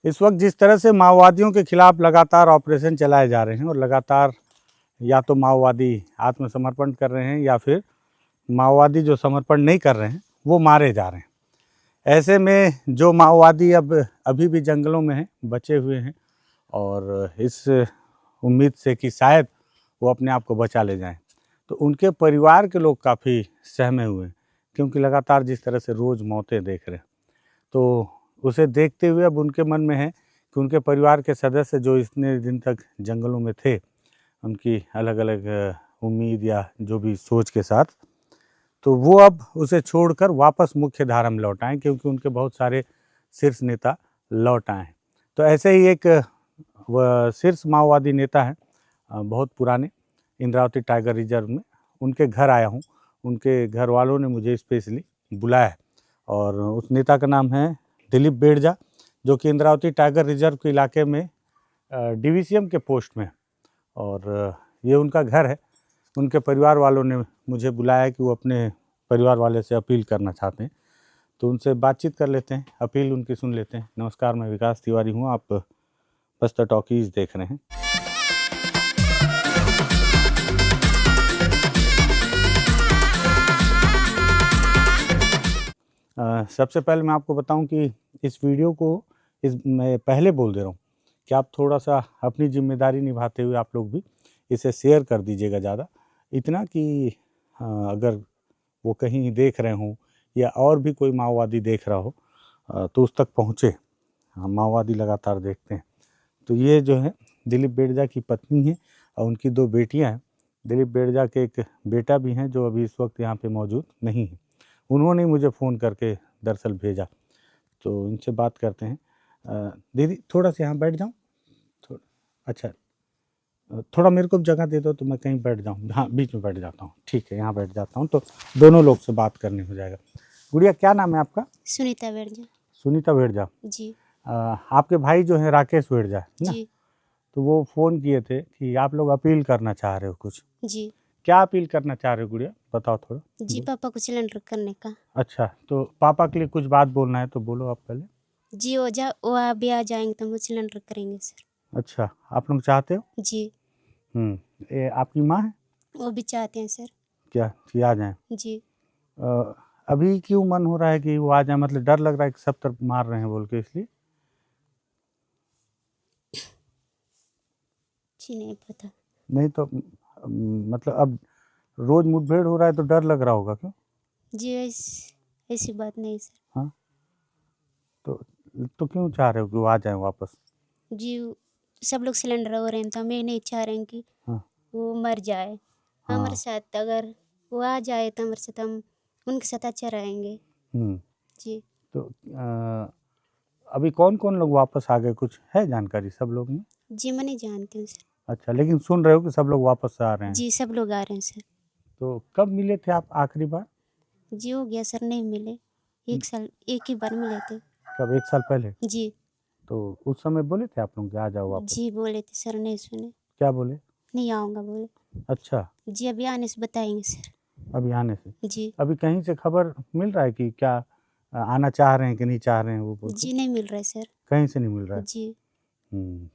इस वक्त जिस तरह से माओवादियों के खिलाफ लगातार ऑपरेशन चलाए जा रहे हैं और लगातार या तो माओवादी आत्मसमर्पण कर रहे हैं या फिर माओवादी जो समर्पण नहीं कर रहे हैं वो मारे जा रहे हैं। ऐसे में जो माओवादी अब अभी भी जंगलों में हैं, बचे हुए हैं और इस उम्मीद से कि शायद वो अपने आप को बचा ले जाएं, तो उनके परिवार के लोग काफ़ी सहमे हुए हैं, क्योंकि लगातार जिस तरह से रोज़ मौतें देख रहे हैं, तो उसे देखते हुए अब उनके मन में है कि उनके परिवार के सदस्य जो इतने दिन तक जंगलों में थे, उनकी अलग अलग उम्मीद या जो भी सोच के साथ, तो वो अब उसे छोड़कर वापस मुख्य धारा में लौट आए, क्योंकि उनके बहुत सारे शीर्ष नेता लौट आए हैं। तो ऐसे ही एक शीर्ष माओवादी नेता हैं, बहुत पुराने, इंद्रावती टाइगर रिजर्व में, उनके घर आया हूँ। उनके घर वालों ने मुझे स्पेशली बुलाया है और उस नेता का नाम है दिलीप बेड़जा, जो कि इंद्रावती टाइगर रिजर्व के इलाके में DVCM के पोस्ट में, और ये उनका घर है। उनके परिवार वालों ने मुझे बुलाया कि वो अपने परिवार वाले से अपील करना चाहते हैं, तो उनसे बातचीत कर लेते हैं, अपील उनकी सुन लेते हैं। नमस्कार, मैं विकास तिवारी हूँ, आप बस्तर टॉकीज देख रहे हैं। सबसे पहले मैं आपको बताऊं कि इस वीडियो को मैं पहले बोल दे रहा हूँ कि आप थोड़ा सा अपनी जिम्मेदारी निभाते हुए आप लोग भी इसे शेयर कर दीजिएगा ज़्यादा, इतना कि अगर वो कहीं देख रहे हों या और भी कोई माओवादी देख रहा हो तो उस तक पहुँचे। माओवादी लगातार देखते हैं। तो ये जो है दिलीप बेड़जा की पत्नी है और उनकी 2 बेटियां हैं। दिलीप बेड़जा के एक बेटा भी हैं जो अभी इस वक्त यहाँ पे मौजूद नहीं है। उन्होंने मुझे फ़ोन करके दरअसल भेजा, तो इनसे बात करते हैं। दीदी थोड़ा सा यहाँ बैठ जाऊँ? थोड़ा, अच्छा, थोड़ा मेरे को जगह दे दो तो मैं कहीं बैठ जाऊँ। हाँ, बीच में बैठ जाता हूँ। ठीक है, यहाँ बैठ जाता हूँ, तो दोनों लोग से बात करनी हो जाएगा। गुड़िया, क्या नाम है आपका? सुनीता बेड़जा। सुनीता बेड़जा जी। आपके भाई जो हैं राकेश बेड़जा है ना? जी। तो वो फ़ोन किए थे कि आप लोग अपील करना चाह रहे हो कुछ। जी। क्या अपील करना चाह रहे हो गुड़िया, बताओ थोड़ा। जी, पापा को सिलेंडर करने का। अच्छा, तो पापा के लिए कुछ बात बोलना है तो बोलो आप पहले। जी, वो अभी आ जाएंगे तो हम सिलेंडर करेंगे सर। अच्छा, आप लोग चाहते हो? जी। ये आपकी माँ है वो भी चाहते हैं सर। क्या कि आ जाएं? जी। अभी क्यों मन हो रहा है कि वो आ जाए? मतलब डर लग रहा है कि सब तरफ मार रहे हैं बोल के, इसलिए? जी नहीं पता। नहीं तो मतलब अब रोज मुठभेड़ हो रहा है तो डर लग रहा होगा, क्यों? जी, ऐसी बात नहीं सर। हाँ, तो क्यों चाह रहे हो कि वो आ जाए वापस? जी, सब लोग सिलेंडर हो रहे हैं तो हम ये नहीं चाह रहे हैं कि हाँ वो मर जाए। हमारे हाँ। साथ अगर वो आ जाए तो हमारे साथ, हम उनके साथ अच्छा रहेंगे। जी। तो अभी कौन कौन लोग वापस आ गए, कुछ है जानकारी सब लोग में? जी, मैं नहीं जानती हूँ सर। अच्छा, लेकिन सुन रहे हो कि सब लोग वापस आ रहे हैं? जी, सब लोग आ रहे हैं सर। तो कब मिले थे आप आखिरी बार? जी, हो गया सर, नहीं मिले। 1 साल, एक ही बार मिले थे। कब, 1 साल पहले? जी। तो उस समय बोले थे आप लोग कि आ जाओ वापस? जी, बोले थे सर, नहीं सुने। क्या बोले? नहीं आऊँगा बोले। अच्छा, जी, अभी आने से बताएँगे सर। अभी आने से? जी। अभी कहीं से खबर मिल रहा है कि क्या आना चाह रहे हैं कि नहीं चाह रहे हैं वो बोल के? जी, नहीं मिल रहा है सर। कहीं से नहीं मिल रहा है? जी। हम्म,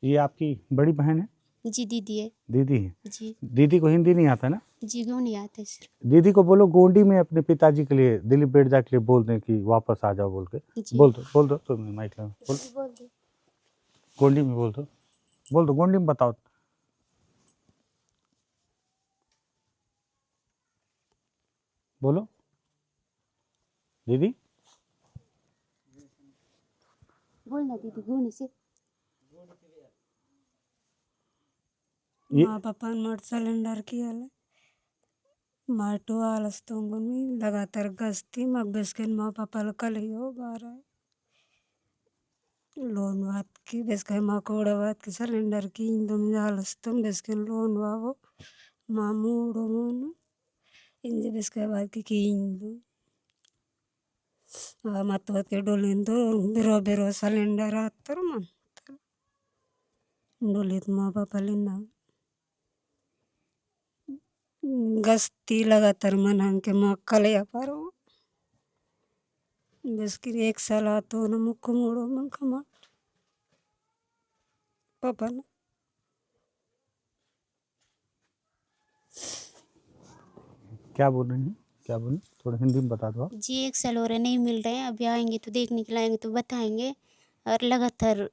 ये आपकी बड़ी बहन है? जी, दीदी है। दीदी है? जी। दीदी को हिंदी नहीं आता ना? जी, क्यों नहीं आते सर? दीदी को बोलो गोंडी में अपने पिताजी के लिए, दिलीप बेड़जा के लिए बोल दें कि वापस आ जाओ बोल के। जी। बोल दो तो माइक लगा बोल। बोल दो। गोंडी में बोल दो, गोंडी में बताओ। बोलो दीदी। बोलना दीदी, गोनी से। మా పప్పాని మాట సిలిండర్కి వెళ్ళి माटो आलस तो लगातार गश्ती मग बेसकन माँ पापा कल ही हो बारा लोन बात की बेसकन माँ कोड़ा बात की सिलेंडर की इंदम आलस तुम बेसकन लोन वावो माँ मूडो मोनो इंजे बेसकन बात की इंदु मत बात के डोलिंदो बेरो बेरो सिलेंडर आतर मन डोलित माँ पापा लेना गश्ती लगातार मन के माँ कल या पारो बेसकन 1 साल आतो न मुख मोड़ो मन खमा पापा ने। क्या बोल रही हैं, क्या बोली, थोड़ा हिंदी में बता दो आप। जी 1 साल हो रहे नहीं मिल रहे हैं, अभी आएंगे तो देखने के लिए आएंगे तो बताएंगे, और लगातार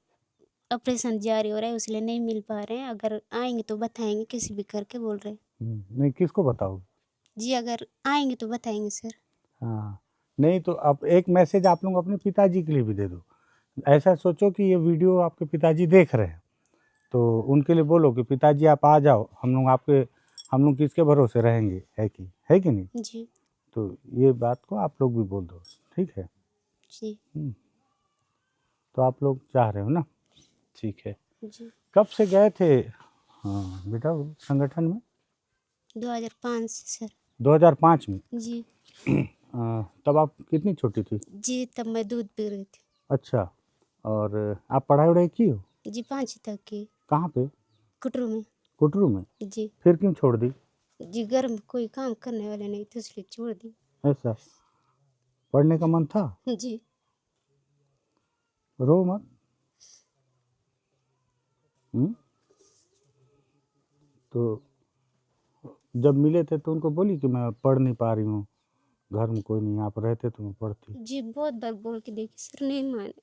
ऑपरेशन जारी हो रहा है इसलिए नहीं मिल पा रहे हैं, अगर आएंगे तो बताएंगे किसी भी करके बोल रहे हैं। नहीं, किसको बताओगे? जी अगर आएंगे तो बताएंगे सर। हाँ, नहीं तो अब एक मैसेज आप लोग अपने पिताजी के लिए भी दे दो। ऐसा सोचो कि ये वीडियो आपके पिताजी देख रहे हैं, तो उनके लिए बोलो कि पिताजी आप आ जाओ, हम लोग किसके भरोसे रहेंगे, है कि नहीं? जी तो ये बात को आप लोग भी बोल दो, ठीक है? जी तो आप लोग चाह रहे हो ना, ठीक है। जी कब से गए थे हाँ बेटा वो संगठन में? 2005 से सर। 2005 में। जी तब आप कितनी छोटी थी? जी तब मैं दूध पी रही थी। अच्छा, और आप पढ़ाई वढ़ाई की हो? जी 5वीं तक की। कहाँ पे? कुटरू में। कुटरू में। जी फिर क्यों छोड़ दी? जी घर में कोई काम करने वाले नहीं थे इसलिए छोड़ दी। ऐसा पढ़ने का मन था? जी रो मत। तो जब मिले थे तो उनको बोली कि मैं पढ़ नहीं पा रही हूँ, घर में कोई नहीं, आप रहते तो मैं पढ़ती। जी बहुत बार बोल के देखी सर नहीं माने।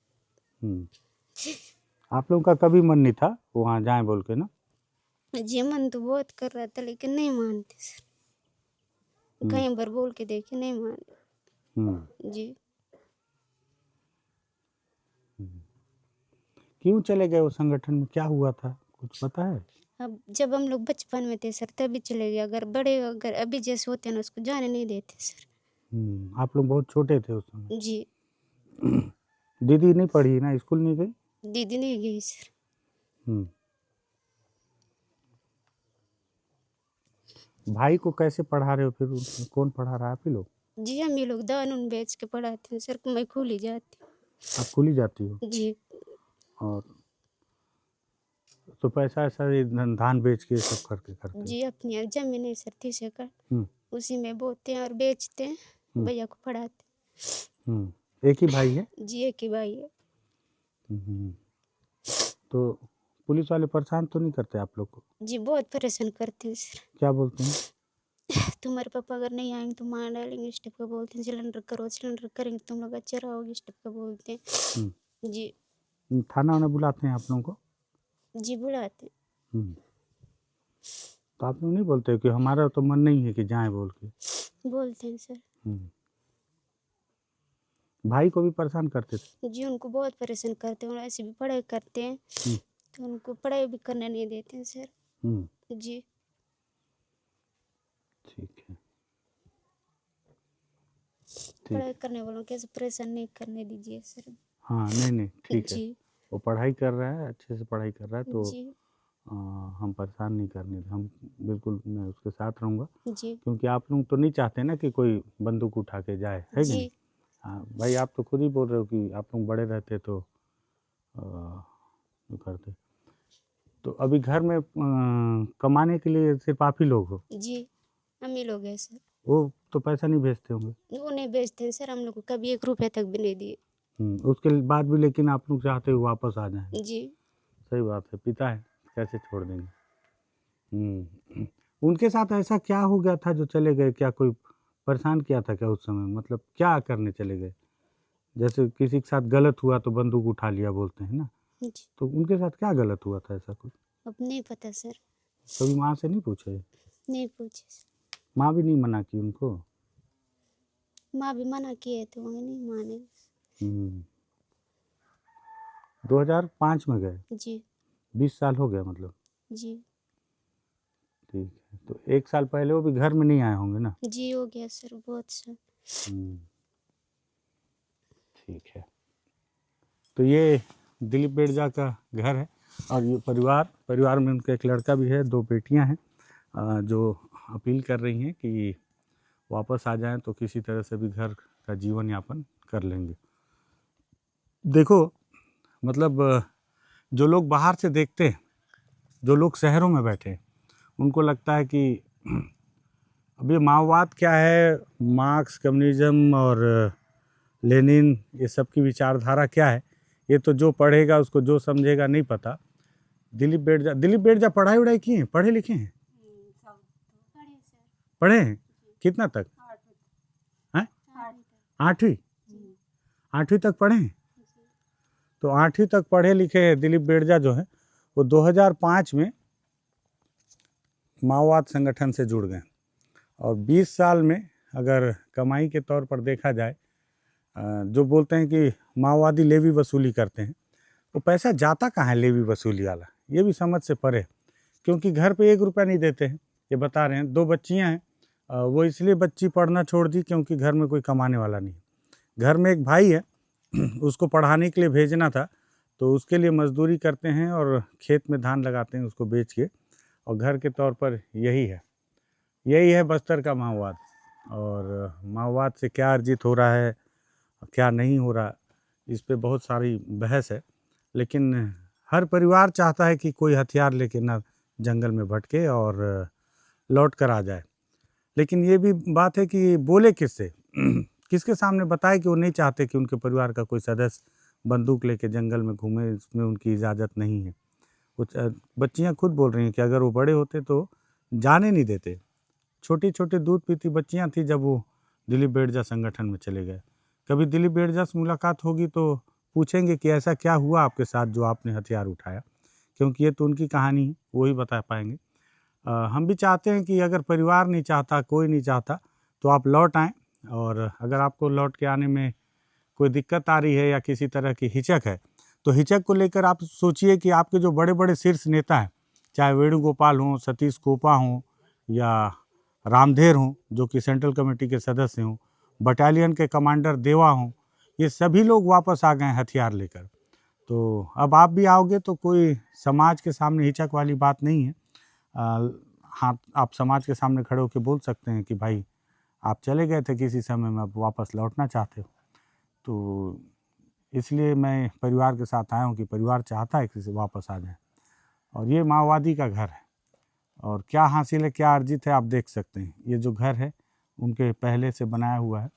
हम्म, आप लोगों का कभी मन नहीं था वहाँ जाएं बोल के ना? जी मन तो बहुत कर रहा था लेकिन नहीं मानते सर। कई बार बोल के देखे नहीं माने। जी क्यों चले गए वो संगठन में, क्या हुआ था, कुछ पता है? अब जब हम लोग बचपन में थे सर तभी चले गए, अगर अभी जैसे होते हैं ना उसको जाने नहीं देते सर। आप लोग बहुत छोटे थे उस समय। जी दीदी नहीं पढ़ी ना, स्कूल नहीं गई? दीदी नहीं गई सर। हम्म, भाई को कैसे पढ़ा रहे हो फिर, कौन पढ़ा रहा है आप ही लोग? जी हम ये लोग दान उन बेच के पढ़ाते हैं सर, मैं खुल ही जाती आप खुली जाती हो? हूँ। जी और तो पैसा ऐसा ये धान बेच के सब करके करते हो? जी अपनी जमीन है सर 30 एकड़, हम्म, उसी में बोते हैं और बेचते हैं, भैया को पढ़ाते एक ही भाई है? हैं। जी एक ही भाई है। हम्म, तो पुलिस वाले परेशान तो नहीं करते आप लोग को? जी बहुत परेशान करते हैं सर। क्या बोलते हैं? तुम्हारे पापा अगर नहीं आएंगे तो मार डालेंगे इस टाइप का बोलते हैं, सिलेंडर करो सिलेंडर करेंगे तुम लोग अच्छा रहोगे इस टाइप का बोलते हैं। जी थाना वाना बुलाते हैं आप लोगों को? जी बुलाते हैं। तो आप लोग नहीं बोलते कि हमारा तो मन नहीं है कि जाएं बोल के? बोलते हैं सर। भाई को भी परेशान करते थे? जी उनको बहुत परेशान करते हैं और ऐसे भी पढ़ाई करते हैं तो उनको पढ़ाई भी करने नहीं देते हैं सर। जी ठीक है, पढ़ाई करने वालों को ऐसे परेशान नहीं करने दीजिए सर। हाँ नहीं ठीक है, जी वो पढ़ाई कर रहा है, अच्छे से पढ़ाई कर रहा है तो जी हम परेशान नहीं करने, हम बिल्कुल मैं उसके साथ रहूँगा, जी क्योंकि आप लोग तो नहीं चाहते ना कि कोई बंदूक उठा के जाए, है कि नहीं? जी हाँ भाई, आप तो खुद ही बोल रहे हो कि आप लोग बड़े रहते तो जो करते। तो अभी घर में कमाने के लिए सिर्फ आप ही लोग हो? जी हम ही लोग हैं सर। वो तो पैसा नहीं भेजते होंगे? वो नहीं बेचते हैं सर, हम लोग को कभी 1 रुपये तक भी नहीं दिए। उसके बाद भी लेकिन आप लोग चाहते हो वापस आ जाएं? जी सही बात है, पिता है कैसे छोड़ देंगे। उनके साथ ऐसा क्या हो गया था जो चले गए, क्या कोई परेशान किया था क्या उस समय, मतलब क्या करने चले गए? जैसे किसी के साथ गलत हुआ तो बंदूक उठा लिया बोलते हैं ना, जी तो उनके साथ क्या गलत हुआ था ऐसा कुछ? अब नहीं पता सर। कभी माँ से नहीं पूछे? नहीं पूछे सर। माँ भी नहीं मना की उनको? माँ भी मना किए तो वो नहीं माने। 2005 में गए, जी 20 साल हो गया मतलब? जी ठीक है, तो 1 साल पहले वो भी घर में नहीं आए होंगे ना? जी हो गया सर बहुत सर। ठीक है, तो ये दिलीप बेड़जा का घर है और ये परिवार में उनका एक लड़का भी है, 2 बेटियां हैं जो अपील कर रही हैं कि वापस आ जाएं तो किसी तरह से भी घर का जीवन यापन कर लेंगे। देखो मतलब जो लोग बाहर से देखते हैं, जो लोग शहरों में बैठे हैं, उनको लगता है कि अब ये माओवाद क्या है, मार्क्स कम्युनिज्म और लेनिन, ये सब की विचारधारा क्या है, ये तो जो पढ़ेगा उसको जो समझेगा नहीं पता। दिलीप बेड़जा पढ़ाई उड़ाई किए हैं, पढ़े लिखे हैं, पढ़े हैं? कितना तक? हैं? 8वीं 8वीं तक पढ़े हैं। तो 8वीं तक पढ़े लिखे दिलीप बेड़जा जो है वो 2005 में माओवाद संगठन से जुड़ गए और 20 साल में अगर कमाई के तौर पर देखा जाए, जो बोलते हैं कि माओवादी लेवी वसूली करते हैं, वो पैसा जाता कहाँ है लेवी वसूली वाला, ये भी समझ से परे, क्योंकि घर पे 1 रुपया नहीं देते हैं। ये बता रहे हैं 2 बच्चियाँ हैं, वो इसलिए बच्ची पढ़ना छोड़ दी क्योंकि घर में कोई कमाने वाला नहीं। घर में एक भाई है, उसको पढ़ाने के लिए भेजना था, तो उसके लिए मजदूरी करते हैं और खेत में धान लगाते हैं उसको बेच के, और घर के तौर पर यही है बस्तर का माओवाद। और माओवाद से क्या अर्जित हो रहा है, क्या नहीं हो रहा, इस पे बहुत सारी बहस है, लेकिन हर परिवार चाहता है कि कोई हथियार लेके ना जंगल में भटके और लौट कर आ जाए। लेकिन ये भी बात है कि बोले किससे, किसके सामने बताए कि वो नहीं चाहते कि उनके परिवार का कोई सदस्य बंदूक लेके जंगल में घूमे, इसमें उनकी इजाज़त नहीं है। कुछ बच्चियाँ खुद बोल रही हैं कि अगर वो बड़े होते तो जाने नहीं देते। छोटी छोटी दूध पीती बच्चियाँ थी जब वो दिलीप बेड़जा संगठन में चले गए। कभी दिलीप बेड़जा से मुलाकात होगी तो पूछेंगे कि ऐसा क्या हुआ आपके साथ जो आपने हथियार उठाया, क्योंकि ये तो उनकी कहानी है, वो ही बता पाएंगे। हम भी चाहते हैं कि अगर परिवार नहीं चाहता, कोई नहीं चाहता, तो आप लौट आएँ, और अगर आपको लौट के आने में कोई दिक्कत आ रही है या किसी तरह की हिचक है, तो हिचक को लेकर आप सोचिए कि आपके जो बड़े बड़े शीर्ष नेता हैं, चाहे वेणुगोपाल हों, सतीश कोपा हों या रामधेर हों जो कि सेंट्रल कमेटी के सदस्य हों, बटालियन के कमांडर देवा हों, ये सभी लोग वापस आ गए हथियार लेकर। तो अब आप भी आओगे तो कोई समाज के सामने हिचक वाली बात नहीं है। हाँ, आप समाज के सामने खड़े होकर बोल सकते हैं कि भाई आप चले गए थे किसी समय में, अब वापस लौटना चाहते हो। तो इसलिए मैं परिवार के साथ आया हूँ कि परिवार चाहता है कि से वापस आ जाए। और ये माओवादी का घर है, और क्या हासिल है, क्या अर्जित है, आप देख सकते हैं। ये जो घर है उनके पहले से बनाया हुआ है,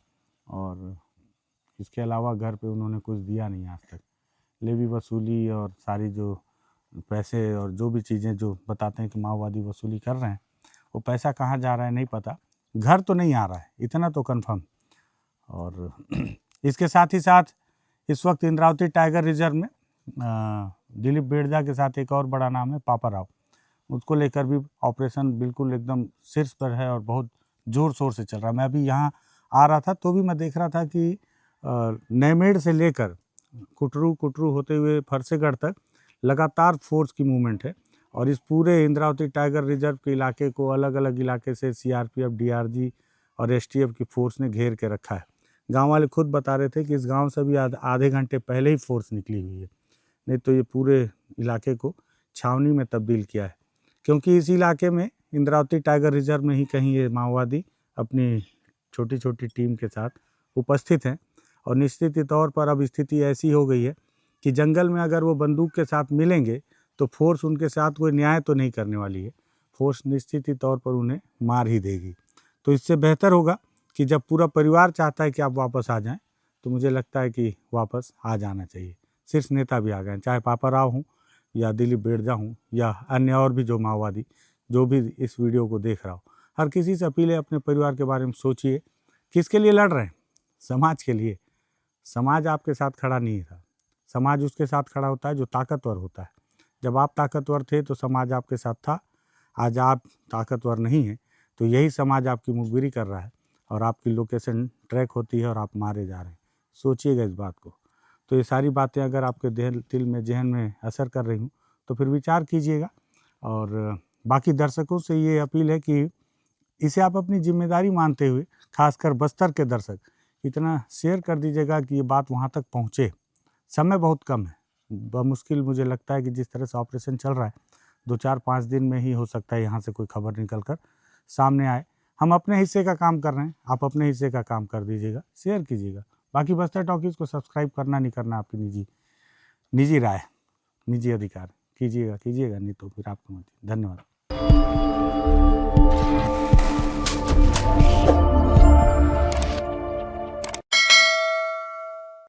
और इसके अलावा घर पे उन्होंने कुछ दिया नहीं आज तक। लेवी वसूली और सारी जो पैसे और जो भी चीज़ें जो बताते हैं कि माओवादी वसूली कर रहे हैं, वो पैसा कहाँ जा रहा है नहीं पता। घर तो नहीं आ रहा है, इतना तो कन्फर्म। और इसके साथ ही साथ इस वक्त इंद्रावती टाइगर रिजर्व में दिलीप बेड़जा के साथ एक और बड़ा नाम है पापा राव, उसको लेकर भी ऑपरेशन बिल्कुल एकदम शीर्ष पर है और बहुत ज़ोर शोर से चल रहा है। मैं अभी यहाँ आ रहा था तो भी मैं देख रहा था कि नैमेड़ से लेकर कुटरू होते हुए फरसेगढ़ तक लगातार फोर्स की मूवमेंट है, और इस पूरे इंद्रावती टाइगर रिजर्व के इलाके को अलग अलग इलाके से सीआरपीएफ, डीआरजी और एसटीएफ की फोर्स ने घेर के रखा है। गांव वाले खुद बता रहे थे कि इस गांव से भी आधे घंटे पहले ही फोर्स निकली हुई है, नहीं तो ये पूरे इलाके को छावनी में तब्दील किया है, क्योंकि इस इलाके में इंद्रावती टाइगर रिजर्व में ही कहीं ये माओवादी अपनी छोटी छोटी टीम के साथ उपस्थित हैं। और निश्चित तौर पर अब स्थिति ऐसी हो गई है कि जंगल में अगर वो बंदूक के साथ मिलेंगे तो फोर्स उनके साथ कोई न्याय तो नहीं करने वाली है, फोर्स निश्चित तौर पर उन्हें मार ही देगी। तो इससे बेहतर होगा कि जब पूरा परिवार चाहता है कि आप वापस आ जाएं, तो मुझे लगता है कि वापस आ जाना चाहिए। शीर्ष नेता भी आ गए, चाहे पापा राव हों या दिलीप बेड़जा हों या अन्य और भी जो माओवादी जो भी इस वीडियो को देख रहा हो। हर किसी से अपील है, अपने परिवार के बारे में सोचिए, किसके लिए लड़ रहे हैं? समाज के लिए। समाज आपके साथ खड़ा नहीं था, समाज उसके साथ खड़ा होता है जो ताकतवर होता है। जब आप ताकतवर थे तो समाज आपके साथ था, आज आप ताकतवर नहीं हैं तो यही समाज आपकी मुखबिरी कर रहा है और आपकी लोकेशन ट्रैक होती है और आप मारे जा रहे हैं। सोचिएगा इस बात को। तो ये सारी बातें अगर आपके दिल में, जहन में असर कर रही हूँ तो फिर विचार कीजिएगा। और बाकी दर्शकों से ये अपील है कि इसे आप अपनी जिम्मेदारी मानते हुए, खासकर बस्तर के दर्शक, इतना शेयर कर दीजिएगा कि ये बात वहाँ तक पहुँचे। समय बहुत कम है, बमुश्किल मुझे लगता है कि जिस तरह से ऑपरेशन चल रहा है 2-4-5 दिन में ही हो सकता है यहाँ से कोई खबर निकल कर सामने आए। हम अपने हिस्से का काम कर रहे हैं, आप अपने हिस्से का काम कर दीजिएगा, शेयर कीजिएगा। बाकी बस्तर टॉकीज़ को सब्सक्राइब करना नहीं करना आपकी निजी राय, निजी अधिकार। कीजिएगा नहीं तो फिर आपको मत। धन्यवाद।